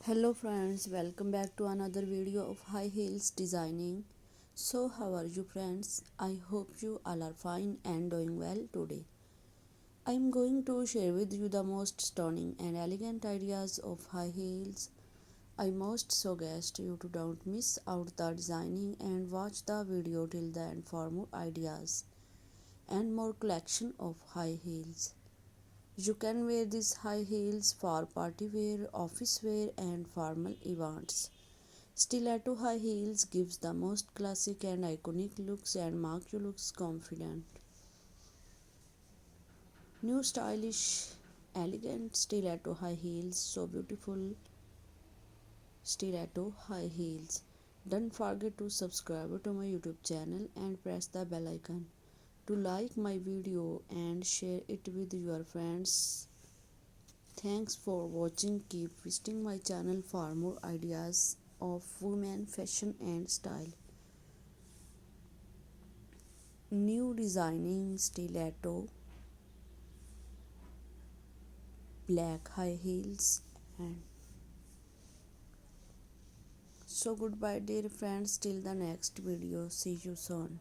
Hello friends, welcome back to another video of high heels designing. So how are you friends? I hope you all are fine and doing well today. I am going to share with you the most stunning and elegant ideas of high heels. I must suggest you to don't miss out the designing and watch the video till the end for more ideas and more collection of high heels. You can wear these high heels for party wear, office wear and formal events. Stiletto high heels gives the most classic and iconic looks and make you looks confident. New stylish, elegant stiletto high heels, so beautiful stiletto high heels. Don't forget to subscribe to my YouTube channel and press the bell icon to like my video and share it with your friends. Thanks for watching. Keep visiting my channel for more ideas of women fashion and style. New designing stiletto black high heels. And so goodbye dear friends, till the next video, see you soon.